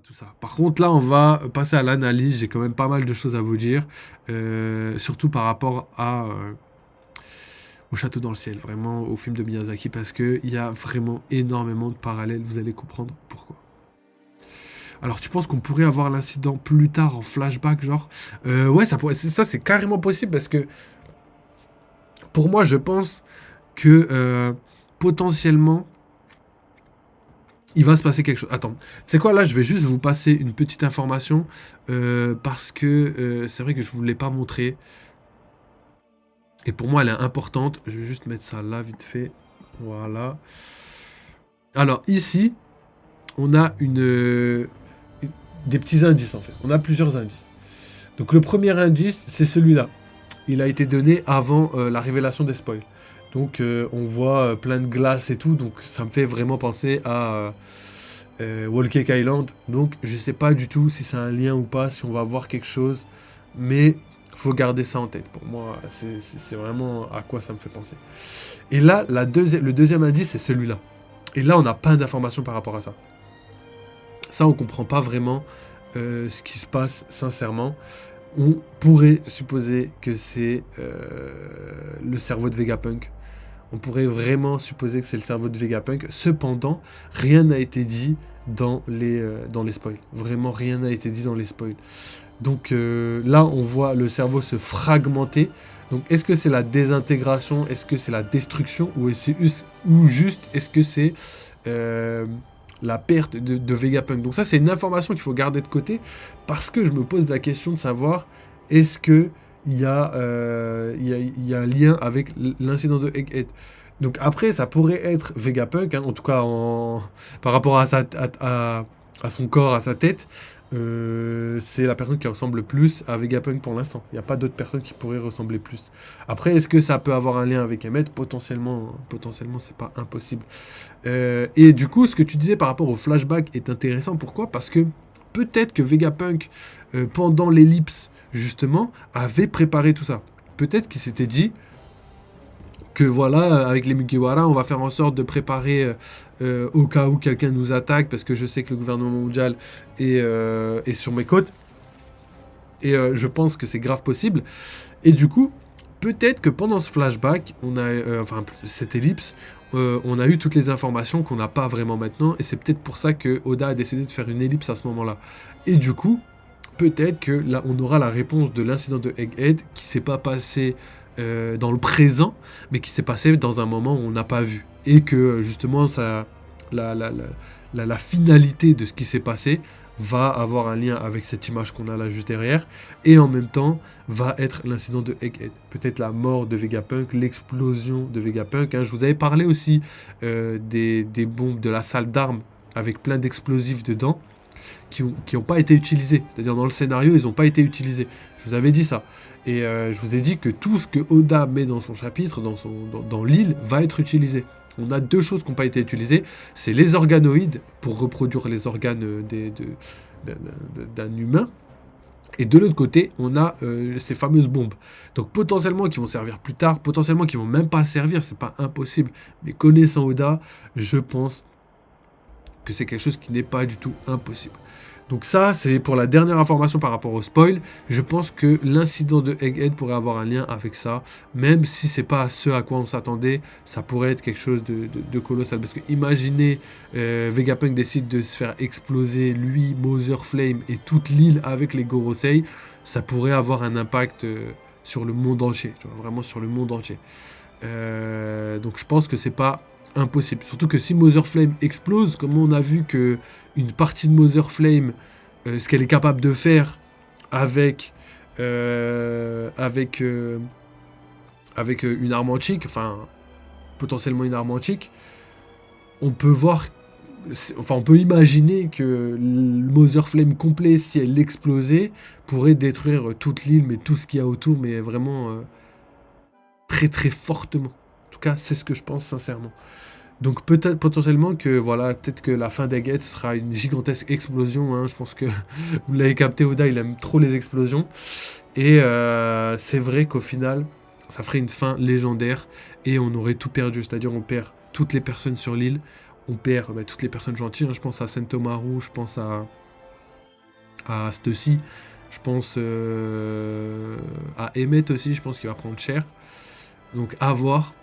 Tout ça. Par contre, là, on va passer à l'analyse. J'ai quand même pas mal de choses à vous dire, surtout par rapport au Château dans le ciel, vraiment au film de Miyazaki, parce qu'il y a vraiment énormément de parallèles. Vous allez comprendre pourquoi. Alors, tu penses qu'on pourrait avoir l'incident plus tard en flashback, genre Ouais, ça c'est carrément possible parce que pour moi, je pense que potentiellement il va se passer quelque chose. Attends, c'est quoi là? Je vais juste vous passer une petite information parce que c'est vrai que je vous l'ai pas montré et pour moi elle est importante. Je vais juste mettre ça là vite fait. Voilà. Alors ici, on a des petits indices en fait. On a plusieurs indices. Donc le premier indice, c'est celui-là. Il a été donné avant la révélation des spoils. Donc on voit plein de glace et tout, donc ça me fait vraiment penser à Wall Cake Island. Donc je sais pas du tout si c'est un lien ou pas, si on va voir quelque chose, mais faut garder ça en tête. Pour moi, c'est vraiment à quoi ça me fait penser. Et là, le deuxième indice, c'est celui-là. Et là, on n'a pas d'informations par rapport à ça. Ça, on comprend pas vraiment ce qui se passe sincèrement. On pourrait supposer que c'est le cerveau de Vegapunk. On pourrait vraiment supposer que c'est le cerveau de Vegapunk. Cependant, rien n'a été dit dans les spoils. Vraiment, rien n'a été dit dans les spoils. Donc là, on voit le cerveau se fragmenter. Donc, est-ce que c'est la désintégration? Est-ce que c'est la destruction? Ou juste, est-ce que c'est euh, la perte de Vegapunk? Donc ça, c'est une information qu'il faut garder de côté parce que je me pose la question de savoir est-ce que il y a un lien avec l'incident de Egghead. Donc après, ça pourrait être Vegapunk, hein, en tout cas par rapport à son corps, à sa tête. C'est la personne qui ressemble le plus à Vegapunk pour l'instant. Il n'y a pas d'autres personnes qui pourraient ressembler plus. Après, est-ce que ça peut avoir un lien avec Emmet? Potentiellement, c'est pas impossible. Et du coup, ce que tu disais par rapport au flashback est intéressant. Pourquoi? Parce que peut-être que Vegapunk, pendant l'ellipse, justement, avait préparé tout ça. Peut-être qu'il s'était dit que voilà, avec les Mugiwara, on va faire en sorte de préparer au cas où quelqu'un nous attaque, parce que je sais que le gouvernement mondial est sur mes côtes. Et je pense que c'est grave possible. Et du coup, peut-être que pendant ce flashback, enfin cette ellipse, on a eu toutes les informations qu'on n'a pas vraiment maintenant. Et c'est peut-être pour ça que Oda a décidé de faire une ellipse à ce moment-là. Et du coup, peut-être que là, on aura la réponse de l'incident de Egghead qui s'est pas passé dans le présent, mais qui s'est passé dans un moment où on n'a pas vu. Et que justement, la, la, la, la finalité de ce qui s'est passé va avoir un lien avec cette image qu'on a là juste derrière, et en même temps va être l'incident de Egghead. Peut-être la mort de Vegapunk, l'explosion de Vegapunk. Hein. Je vous avais parlé aussi des bombes de la salle d'armes avec plein d'explosifs dedans qui ont pas été utilisés. C'est-à-dire dans le scénario, ils n'ont pas été utilisés. Je vous avais dit ça. Et je vous ai dit que tout ce que Oda met dans son chapitre, dans l'île, va être utilisé. On a deux choses qui n'ont pas été utilisées. C'est les organoïdes, pour reproduire les organes d'un humain. Et de l'autre côté, on a ces fameuses bombes. Donc potentiellement qui vont servir plus tard, potentiellement qui vont même pas servir, c'est pas impossible. Mais connaissant Oda, je pense que c'est quelque chose qui n'est pas du tout impossible. Donc ça, c'est pour la dernière information par rapport au spoil. Je pense que l'incident de Egghead pourrait avoir un lien avec ça, même si c'est pas ce à quoi on s'attendait, ça pourrait être quelque chose de colossal. Parce que imaginez, Vegapunk décide de se faire exploser, lui, Mother Flame et toute l'île avec les Gorosei, ça pourrait avoir un impact sur le monde entier, tu vois, vraiment sur le monde entier. Donc je pense que c'est pas impossible. Surtout que si Mother Flame explose, comme on a vu que une partie de Mother Flame, ce qu'elle est capable de faire avec une arme antique, enfin potentiellement une arme antique, on peut voir, enfin on peut imaginer que le Mother Flame complet, si elle explosait, pourrait détruire toute l'île, mais tout ce qu'il y a autour, mais vraiment très très fortement. En tout cas, c'est ce que je pense sincèrement. Donc peut-être potentiellement que voilà, peut-être que la fin d'Egghead sera une gigantesque explosion. Hein. Je pense que vous l'avez capté, Oda, il aime trop les explosions. Et c'est vrai qu'au final, ça ferait une fin légendaire et on aurait tout perdu. C'est-à-dire on perd toutes les personnes sur l'île, on perd toutes les personnes gentilles. Hein. Je pense à Sentomaru, je pense à Stussy, je pense à Emmett aussi, je pense qu'il va prendre cher. Donc à voir.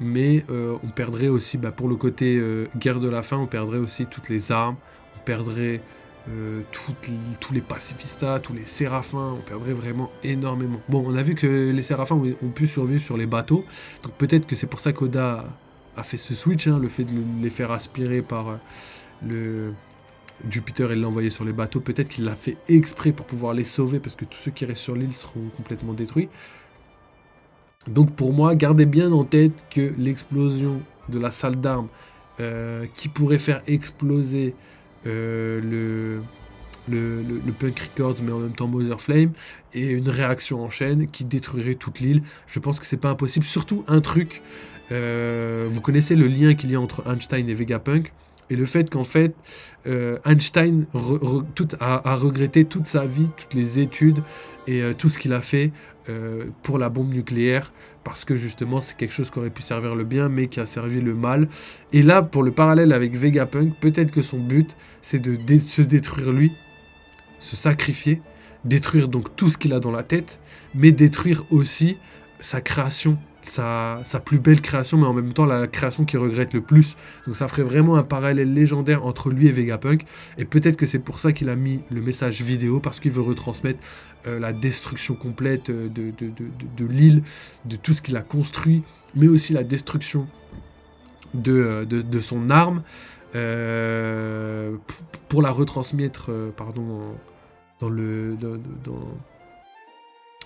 Mais on perdrait aussi, pour le côté guerre de la faim, on perdrait aussi toutes les armes, on perdrait tous les pacifistas, tous les séraphins, on perdrait vraiment énormément. Bon, on a vu que les séraphins ont pu survivre sur les bateaux, donc peut-être que c'est pour ça qu'Oda a fait ce switch, hein, le fait de les faire aspirer par le Jupiter et l'envoyer sur les bateaux, peut-être qu'il l'a fait exprès pour pouvoir les sauver, parce que tous ceux qui restent sur l'île seront complètement détruits. Donc pour moi, gardez bien en tête que l'explosion de la salle d'armes qui pourrait faire exploser le Punk Records, mais en même temps Mother Flame, et une réaction en chaîne qui détruirait toute l'île. Je pense que c'est pas impossible. Surtout un truc, vous connaissez le lien qu'il y a entre Einstein et Vegapunk, et le fait qu'en fait, Einstein a regretté toute sa vie, toutes les études et tout ce qu'il a fait pour la bombe nucléaire, parce que justement c'est quelque chose qui aurait pu servir le bien, mais qui a servi le mal. Et là, pour le parallèle avec Vegapunk, peut-être que son but, c'est de se détruire lui, se sacrifier, détruire donc tout ce qu'il a dans la tête, mais détruire aussi sa création, sa plus belle création, mais en même temps la création qu'il regrette le plus. Donc ça ferait vraiment un parallèle légendaire entre lui et Vegapunk, et peut-être que c'est pour ça qu'il a mis le message vidéo, parce qu'il veut retransmettre la destruction complète de l'île, de tout ce qu'il a construit, mais aussi la destruction de son arme, pour la retransmettre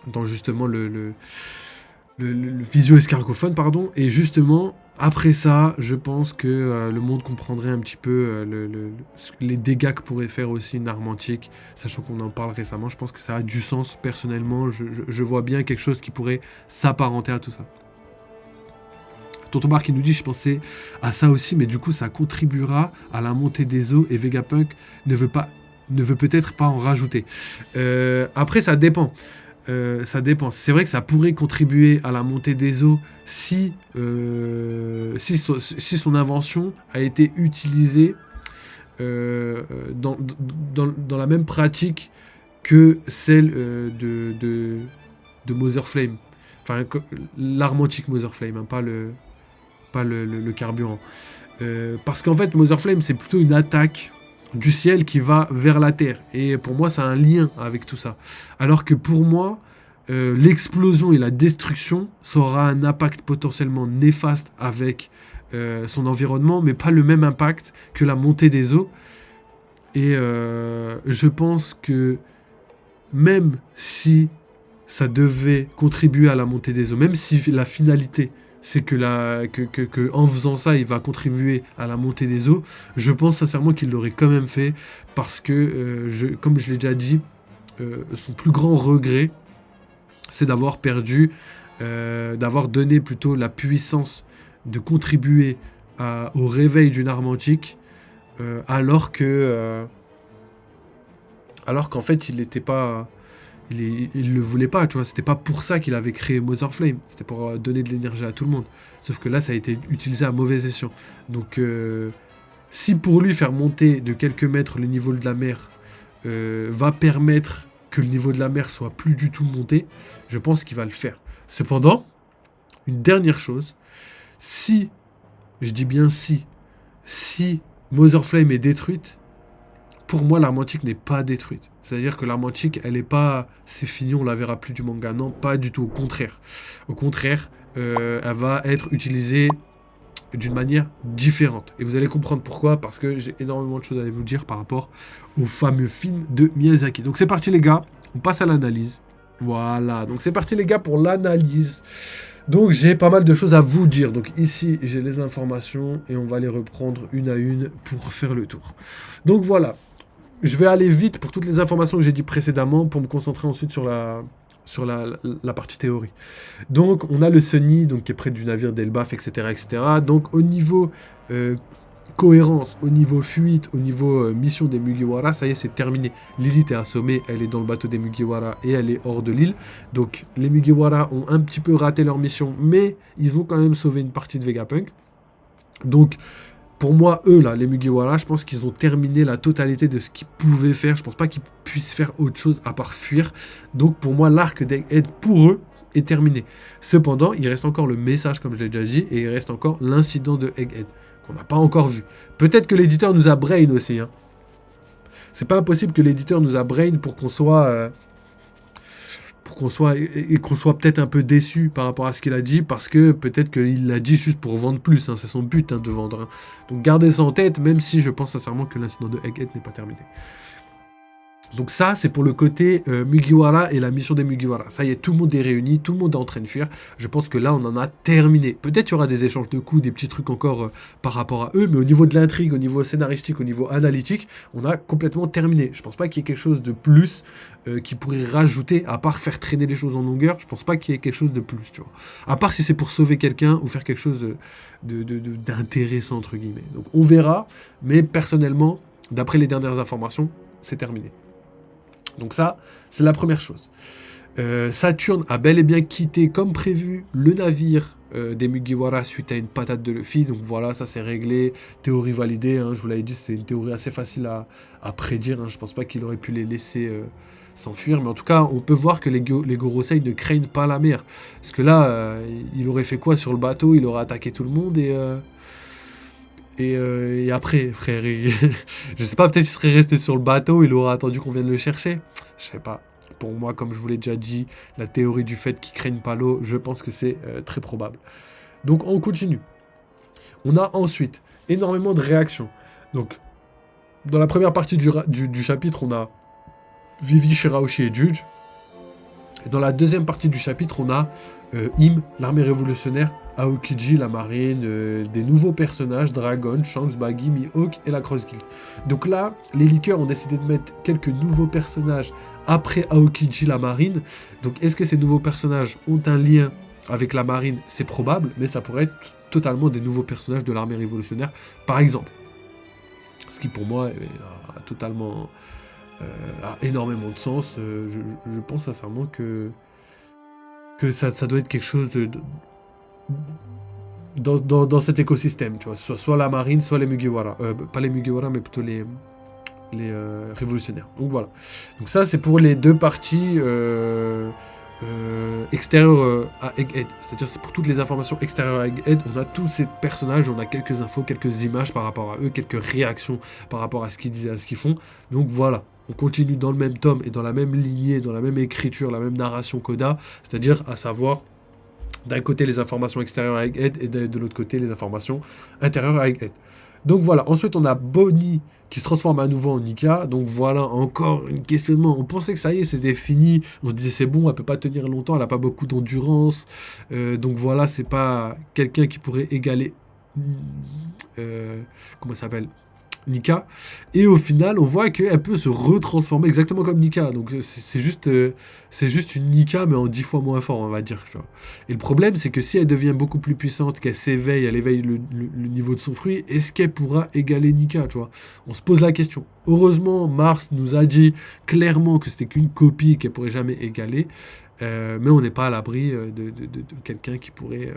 dans justement le visio escargophone, pardon. Et justement, après ça, je pense que le monde comprendrait un petit peu les dégâts que pourrait faire aussi une arme antique, sachant qu'on en parle récemment. Je pense que ça a du sens, personnellement. Je vois bien quelque chose qui pourrait s'apparenter à tout ça. Tonton Bar qui nous dit, je pensais à ça aussi, mais du coup, ça contribuera à la montée des eaux, et Vegapunk ne veut peut-être pas en rajouter. Après, ça dépend. Ça dépend. C'est vrai que ça pourrait contribuer à la montée des eaux si son invention a été utilisée dans la même pratique que celle de Mother Flame. Enfin, l'arme antique Mother Flame, hein, pas le carburant. Parce qu'en fait, Mother Flame, c'est plutôt une attaque du ciel qui va vers la terre. Et pour moi, ça a un lien avec tout ça. Alors que pour moi, l'explosion et la destruction, ça aura un impact potentiellement néfaste avec son environnement, mais pas le même impact que la montée des eaux. Et je pense que même si ça devait contribuer à la montée des eaux, même si la finalité c'est que en faisant ça, il va contribuer à la montée des eaux, je pense sincèrement qu'il l'aurait quand même fait, parce que, comme je l'ai déjà dit, son plus grand regret, c'est d'avoir perdu, d'avoir donné plutôt la puissance de contribuer au réveil d'une arme antique, alors qu'en fait, il n'était pas... Il le voulait pas, tu vois. C'était pas pour ça qu'il avait créé Mother Flame. C'était pour donner de l'énergie à tout le monde. Sauf que là, ça a été utilisé à mauvais escient. Donc, si pour lui, faire monter de quelques mètres le niveau de la mer va permettre que le niveau de la mer soit plus du tout monté, je pense qu'il va le faire. Cependant, une dernière chose, si, je dis bien si Mother Flame est détruite, pour moi, l'arme antique n'est pas détruite. C'est-à-dire que l'arme antique, elle est pas... C'est fini, on la verra plus du manga. Non, pas du tout. Au contraire. Au contraire, elle va être utilisée d'une manière différente. Et vous allez comprendre pourquoi, parce que j'ai énormément de choses à vous dire par rapport au fameux film de Miyazaki. Donc c'est parti les gars, on passe à l'analyse. Voilà, donc c'est parti les gars pour l'analyse. Donc j'ai pas mal de choses à vous dire. Donc ici j'ai les informations et on va les reprendre une à une pour faire le tour. Donc voilà. Je vais aller vite pour toutes les informations que j'ai dit précédemment pour me concentrer ensuite sur la partie théorie. Donc, on a le Sunny donc, qui est près du navire d'Elbaf, etc., etc. Donc, au niveau cohérence, au niveau fuite, au niveau mission des Mugiwara, ça y est, c'est terminé. Lilith est assommée, elle est dans le bateau des Mugiwara et elle est hors de l'île. Donc, les Mugiwara ont un petit peu raté leur mission, mais ils ont quand même sauvé une partie de Vegapunk. Donc, pour moi, eux, là, les Mugiwara, je pense qu'ils ont terminé la totalité de ce qu'ils pouvaient faire. Je pense pas qu'ils puissent faire autre chose à part fuir. Donc, pour moi, l'arc d'Egghead, pour eux, est terminé. Cependant, il reste encore le message, comme je l'ai déjà dit, et il reste encore l'incident de Egghead, qu'on n'a pas encore vu. Peut-être que l'éditeur nous a brain aussi. Hein. C'est pas impossible que l'éditeur nous a brain pour qu'on soit... et qu'on soit peut-être un peu déçu par rapport à ce qu'il a dit, parce que peut-être qu'il l'a dit juste pour vendre plus, hein, c'est son but de vendre. Hein. Donc gardez ça en tête, même si je pense sincèrement que l'incident de Egghead n'est pas terminé. Donc ça, c'est pour le côté Mugiwara et la mission des Mugiwara. Ça y est, tout le monde est réuni, tout le monde est en train de fuir. Je pense que là, on en a terminé. Peut-être qu'il y aura des échanges de coups, des petits trucs encore par rapport à eux, mais au niveau de l'intrigue, au niveau scénaristique, au niveau analytique, on a complètement terminé. Je pense pas qu'il y ait quelque chose de plus qui pourrait rajouter, à part faire traîner les choses en longueur. Je pense pas qu'il y ait quelque chose de plus, tu vois. À part si c'est pour sauver quelqu'un ou faire quelque chose d'intéressant, entre guillemets. Donc on verra, mais personnellement, d'après les dernières informations, c'est terminé. Donc ça, c'est la première chose. Saturne a bel et bien quitté, comme prévu, le navire des Mugiwara suite à une patate de Luffy. Donc voilà, ça c'est réglé. Théorie validée, hein, je vous l'avais dit, c'est une théorie assez facile à prédire. Hein. Je pense pas qu'il aurait pu les laisser s'enfuir. Mais en tout cas, on peut voir que les Gorosei ne craignent pas la mer. Parce que là, il aurait fait quoi sur le bateau? Il aurait attaqué tout le monde et après, frère, je sais pas, peut-être qu'il serait resté sur le bateau, il aurait attendu qu'on vienne le chercher. Je sais pas. Pour moi, comme je vous l'ai déjà dit, la théorie du fait qu'ils craignent pas l'eau, je pense que c'est très probable. Donc on continue. On a ensuite énormément de réactions. Donc, dans la première partie du chapitre, on a Vivi, Shirahoshi et Judge. Et dans la deuxième partie du chapitre, on a Im, l'armée révolutionnaire, Aokiji, la marine, des nouveaux personnages, Dragon, Shanks, Baggy, Mihawk et la Cross Guild. Donc là, les leakers ont décidé de mettre quelques nouveaux personnages après Aokiji, la marine. Donc est-ce que ces nouveaux personnages ont un lien avec la marine? C'est probable, mais ça pourrait être totalement des nouveaux personnages de l'armée révolutionnaire, par exemple. Ce qui pour moi a totalement... a énormément de sens. Je pense sincèrement que ça doit être quelque chose dans cet écosystème, tu vois. Soit la marine, soit les Mugiwara. Pas les Mugiwara, mais plutôt les révolutionnaires. Donc voilà. Donc ça, c'est pour les deux parties extérieures à Egghead. C'est-à-dire, c'est pour toutes les informations extérieures à Egghead. On a tous ces personnages, on a quelques infos, quelques images par rapport à eux, quelques réactions par rapport à ce qu'ils disaient, à ce qu'ils font. Donc voilà. On continue dans le même tome et dans la même lignée, dans la même écriture, la même narration qu'Oda, c'est-à-dire à savoir d'un côté les informations extérieures à Egghead et de l'autre côté les informations intérieures à Egghead. Donc voilà, ensuite on a Bonnie qui se transforme à nouveau en Nika, donc voilà encore un questionnement. On pensait que ça y est, c'était fini, on se disait c'est bon, elle peut pas tenir longtemps, elle a pas beaucoup d'endurance, donc voilà, c'est pas quelqu'un qui pourrait égaler, comment ça s'appelle, Nika, et au final on voit qu'elle peut se retransformer exactement comme Nika, donc c'est juste une Nika mais en 10 fois moins fort, on va dire, tu vois. Et le problème c'est que si elle devient beaucoup plus puissante, qu'elle s'éveille, elle éveille le niveau de son fruit, est-ce qu'elle pourra égaler Nika, tu vois? On se pose la question. Heureusement Mars nous a dit clairement que c'était qu'une copie, qu'elle pourrait jamais égaler, mais on n'est pas à l'abri de quelqu'un qui pourrait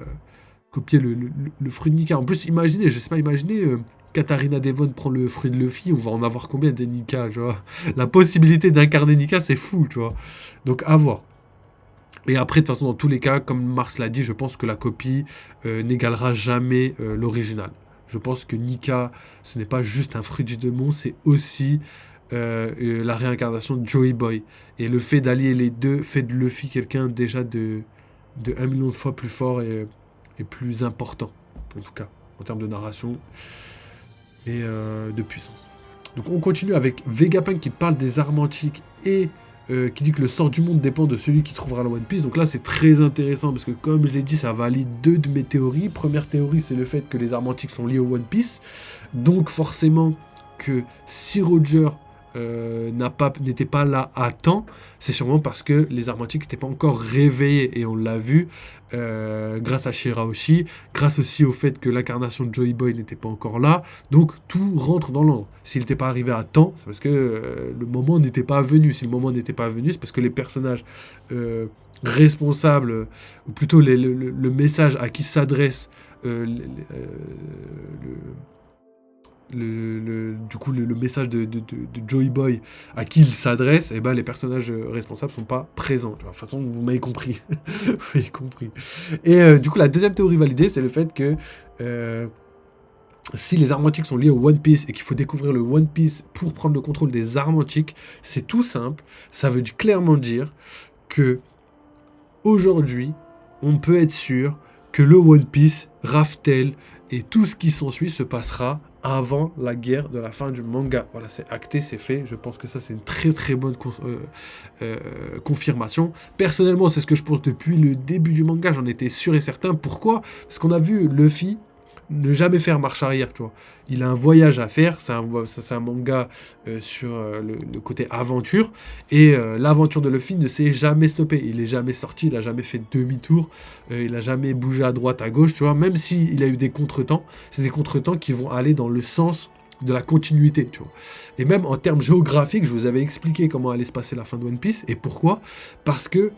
copier le fruit de Nika. En plus, imaginez, je sais pas, imaginez Katarina Devon prend le fruit de Luffy, on va en avoir combien des Nika, tu vois? La possibilité d'incarner Nika, c'est fou, tu vois. Donc, à voir. Et après, de toute façon, dans tous les cas, comme Mars l'a dit, je pense que la copie n'égalera jamais l'original. Je pense que Nika, ce n'est pas juste un fruit du démon, c'est aussi la réincarnation de Joey Boy. Et le fait d'allier les deux fait de Luffy quelqu'un déjà de 1 million de fois plus fort et plus important, en tout cas, en termes de narration et de puissance. Donc on continue avec Vegapunk qui parle des armes antiques et qui dit que le sort du monde dépend de celui qui trouvera la One Piece. Donc là c'est très intéressant parce que comme je l'ai dit, ça valide deux de mes théories. Première théorie, c'est le fait que les armes antiques sont liées au One Piece. Donc forcément que si Roger n'était pas là à temps, c'est sûrement parce que les armes antiques n'étaient pas encore réveillées, et on l'a vu grâce à Shirahoshi, grâce aussi au fait que l'incarnation de Joey Boy n'était pas encore là, donc tout rentre dans l'ordre. S'il n'était pas arrivé à temps, c'est parce que le moment n'était pas venu. Si le moment n'était pas venu, c'est parce que les personnages responsables, ou plutôt le message à qui s'adresse du coup, le message de Joey Boy à qui il s'adresse, et ben les personnages responsables sont pas présents. Tu vois. De toute façon, vous m'avez compris. Vous m'avez compris. Et du coup, la deuxième théorie validée, c'est le fait que euh, si les armes antiques sont liées au One Piece et qu'il faut découvrir le One Piece pour prendre le contrôle des armes antiques, c'est tout simple. Ça veut clairement dire que aujourd'hui, on peut être sûr que le One Piece, Raftel et tout ce qui s'ensuit se passera avant la guerre de la fin du manga. Voilà, c'est acté, c'est fait. Je pense que ça, c'est une très très bonne confirmation. Personnellement, c'est ce que je pense depuis le début du manga. J'en étais sûr et certain. Pourquoi? Parce qu'on a vu Luffy ne jamais faire marche arrière, tu vois. Il a un voyage à faire, c'est un manga sur le côté aventure, et l'aventure de Luffy ne s'est jamais stoppée, il est jamais sorti, il a jamais fait demi-tour, il a jamais bougé à droite, à gauche, tu vois, même s'il a eu des contretemps, c'est des contretemps qui vont aller dans le sens de la continuité, tu vois. Et même en termes géographiques, je vous avais expliqué comment allait se passer la fin de One Piece, et pourquoi, parce que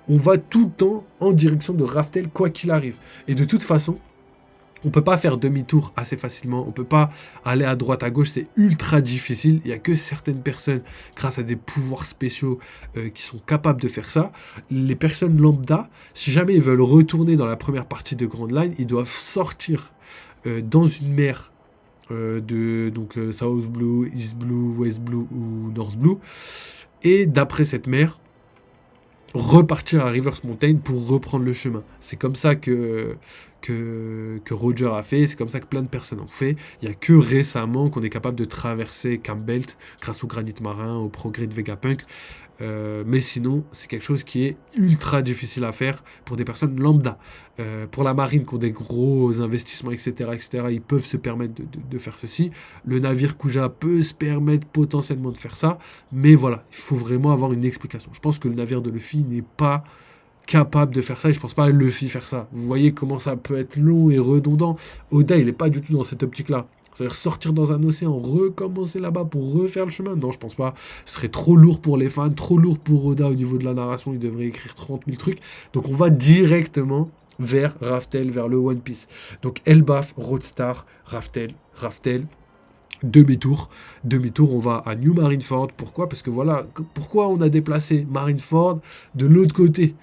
on va tout le temps en direction de Raftel, quoi qu'il arrive. Et de toute façon, on peut pas faire demi-tour assez facilement, on peut pas aller à droite, à gauche, c'est ultra difficile. Il y a que certaines personnes, grâce à des pouvoirs spéciaux, qui sont capables de faire ça. Les personnes lambda, si jamais ils veulent retourner dans la première partie de Grand Line, ils doivent sortir dans une mer South Blue, East Blue, West Blue ou North Blue. Et d'après cette mer, repartir à Rivers Mountain pour reprendre le chemin. C'est comme ça que Roger a fait, c'est comme ça que plein de personnes ont fait. Il n'y a que récemment qu'on est capable de traverser Campbelt grâce au granit marin, au progrès de Vegapunk. Mais sinon, c'est quelque chose qui est ultra difficile à faire pour des personnes lambda. Pour la marine qui ont des gros investissements, etc., etc., ils peuvent se permettre de faire ceci. Le navire Kuja peut se permettre potentiellement de faire ça. Mais voilà, il faut vraiment avoir une explication. Je pense que le navire de Luffy n'est pas capable de faire ça et je pense pas à Luffy faire ça. Vous voyez comment ça peut être long et redondant. Oda, il est pas du tout dans cette optique-là. C'est-à-dire sortir dans un océan, recommencer là-bas pour refaire le chemin. Non, je pense pas. Ce serait trop lourd pour les fans, trop lourd pour Oda au niveau de la narration. Il devrait écrire 30 000 trucs. Donc on va directement vers Raftel, vers le One Piece. Donc Elbaf, Roadstar, Raftel, demi-tour. Demi-tour, on va à New Marineford. Pourquoi? Parce que voilà, pourquoi on a déplacé Marineford de l'autre côté,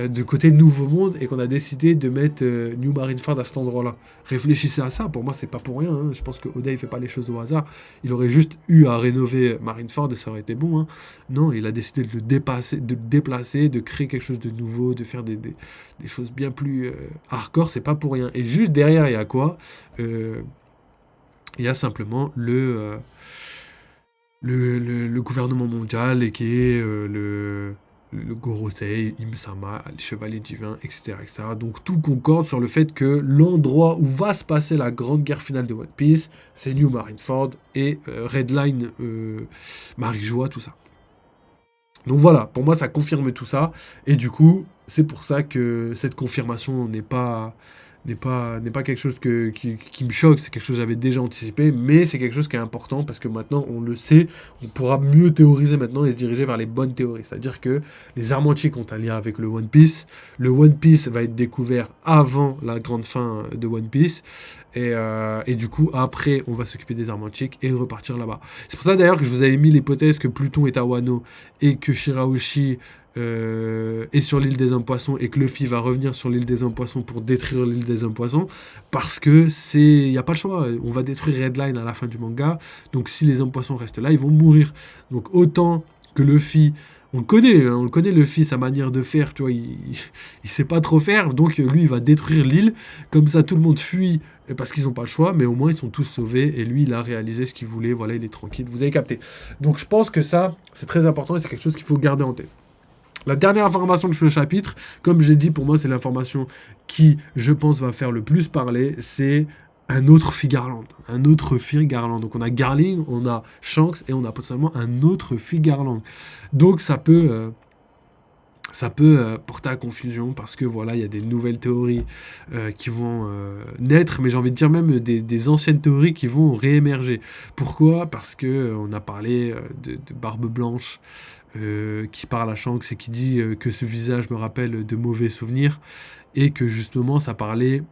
du côté de Nouveau Monde, et qu'on a décidé de mettre New Marineford à cet endroit-là. Réfléchissez à ça, pour moi c'est pas pour rien, hein. Je pense que Oda il fait pas les choses au hasard, il aurait juste eu à rénover Marineford et ça aurait été bon, hein. Non, il a décidé de le déplacer, de créer quelque chose de nouveau, de faire des choses bien plus hardcore, c'est pas pour rien. Et juste derrière, il y a quoi? Il y a simplement le gouvernement mondial et qui est le Gorosei, Im-sama, les chevaliers divins, etc., etc. Donc tout concorde sur le fait que l'endroit où va se passer la grande guerre finale de One Piece, c'est New Marineford et Redline, Marijoa, tout ça. Donc voilà, pour moi ça confirme tout ça, et du coup, c'est pour ça que cette confirmation n'est pas quelque chose qui me choque, c'est quelque chose que j'avais déjà anticipé, mais c'est quelque chose qui est important parce que maintenant on le sait, on pourra mieux théoriser maintenant et se diriger vers les bonnes théories. C'est-à-dire que les armes antiques ont un lien avec le One Piece va être découvert avant la grande fin de One Piece, et du coup après on va s'occuper des armes antiques et repartir là-bas. C'est pour ça d'ailleurs que je vous avais mis l'hypothèse que Pluton est à Wano et que Shirahoshi est sur l'île des hommes poissons et que Luffy va revenir sur l'île des hommes poissons pour détruire l'île des hommes poissons, parce que il y a pas le choix, on va détruire Redline à la fin du manga, donc si les hommes poissons restent là, ils vont mourir. Donc autant que Luffy, on le connaît, hein, on le connaît Luffy, sa manière de faire, tu vois, il sait pas trop faire, donc lui il va détruire l'île, comme ça tout le monde fuit parce qu'ils n'ont pas le choix, mais au moins ils sont tous sauvés et lui il a réalisé ce qu'il voulait, voilà, il est tranquille, vous avez capté. Donc je pense que ça c'est très important et c'est quelque chose qu'il faut garder en tête. La dernière information de ce chapitre, comme j'ai dit, pour moi, c'est l'information qui, je pense, va faire le plus parler, c'est un autre Figarland. Un autre Figarland. Donc on a Garling, on a Shanks et on a potentiellement un autre Figarland. Donc ça peut porter à confusion parce que voilà, il y a des nouvelles théories qui vont naître, mais j'ai envie de dire même des anciennes théories qui vont réémerger. Pourquoi? Parce que on a parlé de Barbe Blanche qui parle à Shanks et qui dit que ce visage me rappelle de mauvais souvenirs et que justement ça parlait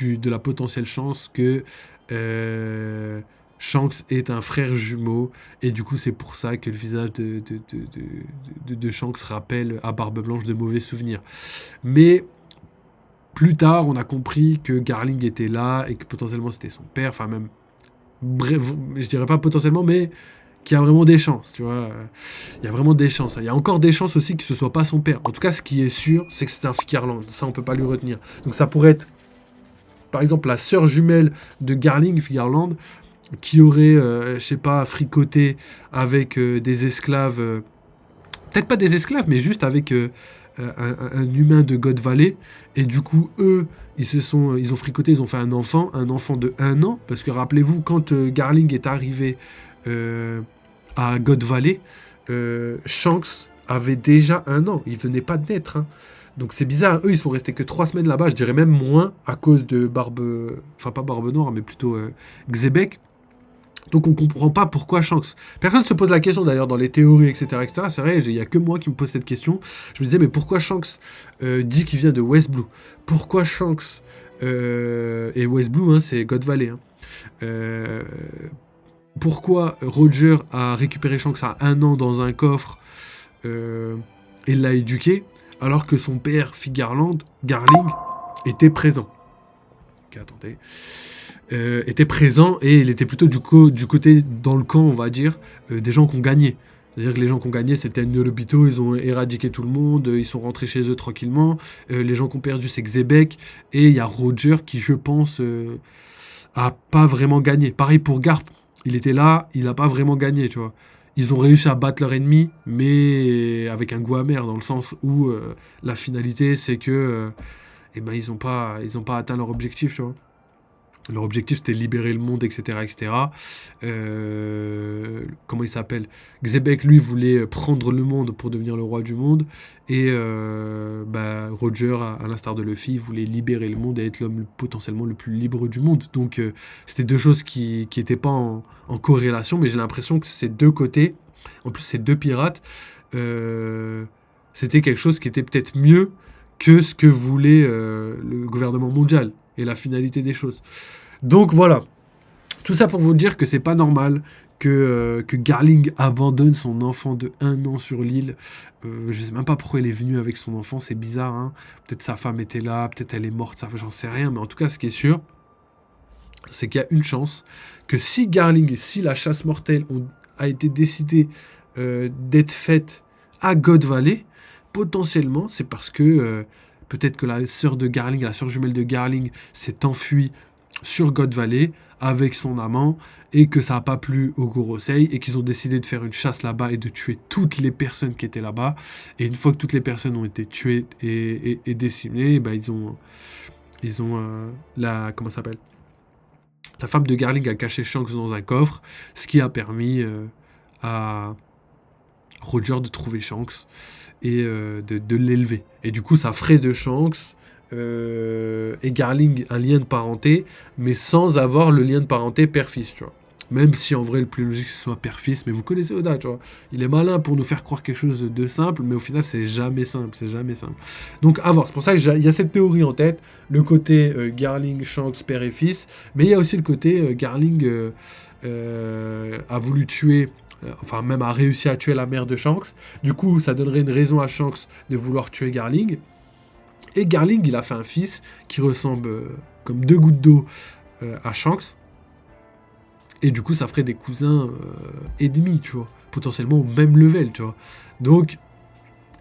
de la potentielle chance que euh, Shanks est un frère jumeau, et du coup c'est pour ça que le visage de Shanks rappelle à Barbe Blanche de mauvais souvenirs. Mais plus tard, on a compris que Garling était là, et que potentiellement c'était son père, enfin même, bref, je dirais pas potentiellement, mais qu'il y a vraiment des chances, tu vois. Il y a vraiment des chances. Il y a encore des chances aussi que ce soit pas son père. En tout cas, ce qui est sûr, c'est que c'est un Ficarland. Ça, on peut pas lui retenir. Donc ça pourrait être, par exemple, la sœur jumelle de Garling, Figarland, qui aurait, je sais pas, fricoté avec des esclaves. Peut-être pas des esclaves, mais juste avec un humain de God Valley. Et du coup, eux, ils ont fricoté, ils ont fait un enfant de 1 an. Parce que rappelez-vous, quand Garling est arrivé à God Valley, Shanks avait déjà 1 an. Il venait pas de naître. Hein. Donc c'est bizarre. Eux, ils sont restés que 3 semaines là-bas. Je dirais même moins à cause de Barbe... Enfin, pas Barbe Noire, mais plutôt Xebec. Donc on comprend pas pourquoi Shanks. Personne ne se pose la question d'ailleurs dans les théories, etc. etc. C'est vrai, il n'y a que moi qui me pose cette question. Je me disais, mais pourquoi Shanks dit qu'il vient de West Blue? Pourquoi Shanks... et West Blue, hein, c'est God Valley. Hein. Pourquoi Roger a récupéré Shanks à 1 an dans un coffre et l'a éduqué, alors que son père, Garling, était présent. Ok, attendez. Était présent et il était plutôt du côté, dans le camp, on va dire, des gens qui ont gagné. C'est-à-dire que les gens qui ont gagné, c'était Norobito, ils ont éradiqué tout le monde, ils sont rentrés chez eux tranquillement. Les gens qui ont perdu, c'est Xebec. Et il y a Roger qui, je pense, a pas vraiment gagné. Pareil pour Garp. Il était là, il n'a pas vraiment gagné, tu vois. Ils ont réussi à battre leur ennemi, mais avec un goût amer, dans le sens où la finalité, c'est que eh ben, ils ont pas atteint leur objectif, tu vois. Leur objectif, c'était libérer le monde, etc. etc. Comment il s'appelle? Xebec, lui, voulait prendre le monde pour devenir le roi du monde. Et Roger, à l'instar de Luffy, voulait libérer le monde et être l'homme potentiellement le plus libre du monde. Donc, c'était deux choses qui n'étaient pas en corrélation. Mais j'ai l'impression que ces deux côtés, en plus, ces deux pirates, c'était quelque chose qui était peut-être mieux que ce que voulait le gouvernement mondial et la finalité des choses. Donc voilà, tout ça pour vous dire que c'est pas normal que Garling abandonne son enfant de 1 an sur l'île. Je sais même pas pourquoi il est venu avec son enfant, c'est bizarre. Hein. Peut-être sa femme était là, peut-être elle est morte, ça, j'en sais rien. Mais en tout cas, ce qui est sûr, c'est qu'il y a une chance que si Garling, si la chasse mortelle a été décidée d'être faite à God Valley, potentiellement, c'est parce que peut-être que la sœur de Garling, la sœur jumelle de Garling, s'est enfuie sur God Valley avec son amant et que ça n'a pas plu au Gorosei et qu'ils ont décidé de faire une chasse là-bas et de tuer toutes les personnes qui étaient là-bas. Et une fois que toutes les personnes ont été tuées et décimées, bah, ils ont comment ça s'appelle? La femme de Garling a caché Shanks dans un coffre, ce qui a permis à Roger de trouver Shanks et de l'élever. Et du coup, ça ferait de Shanks et Garling un lien de parenté, mais sans avoir le lien de parenté père-fils, tu vois. Même si en vrai le plus logique ce soit père-fils, mais vous connaissez Oda, tu vois. Il est malin pour nous faire croire quelque chose de simple, mais au final c'est jamais simple, c'est jamais simple. Donc à voir, c'est pour ça qu'il y a cette théorie en tête, le côté Garling, Shanks, père et fils, mais il y a aussi le côté Garling a voulu tuer enfin même a réussi à tuer la mère de Shanks. Du coup, ça donnerait une raison à Shanks de vouloir tuer Garling. Et Garling, il a fait un fils qui ressemble comme 2 gouttes d'eau à Shanks. Et du coup, ça ferait des cousins ennemis, tu vois. Potentiellement au même level, tu vois. Donc,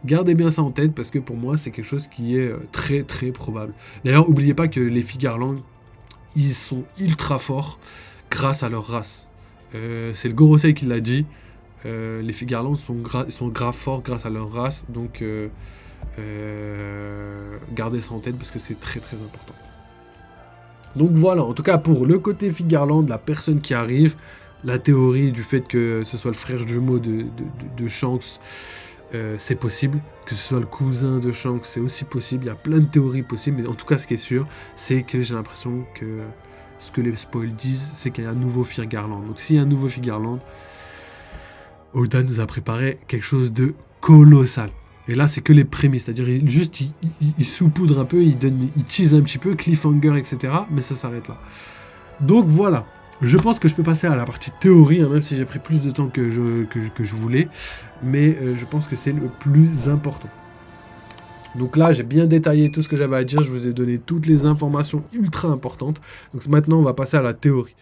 gardez bien ça en tête parce que pour moi, c'est quelque chose qui est très très probable. D'ailleurs, n'oubliez pas que les Figarland, ils sont ultra forts grâce à leur race. C'est le Gorosei qui l'a dit. Les Figarland sont grave forts grâce à leur race. Donc, gardez ça en tête parce que c'est très très important. Donc voilà, en tout cas pour le côté Figarland, la personne qui arrive, la théorie du fait que ce soit le frère jumeau de Shanks, c'est possible. Que ce soit le cousin de Shanks, c'est aussi possible. Il y a plein de théories possibles, mais en tout cas ce qui est sûr, c'est que j'ai l'impression que ce que les spoils disent, c'est qu'il y a un nouveau Figarland. Donc s'il y a un nouveau Figarland, Oda nous a préparé quelque chose de colossal. Et là, c'est que les prémices, c'est-à-dire il saupoudre un peu, il tease un petit peu, cliffhanger, etc. Mais ça s'arrête là. Donc voilà. Je pense que je peux passer à la partie théorie, hein, même si j'ai pris plus de temps que je voulais. Mais je pense que c'est le plus important. Donc là, j'ai bien détaillé tout ce que j'avais à dire. Je vous ai donné toutes les informations ultra importantes. Donc maintenant, on va passer à la théorie.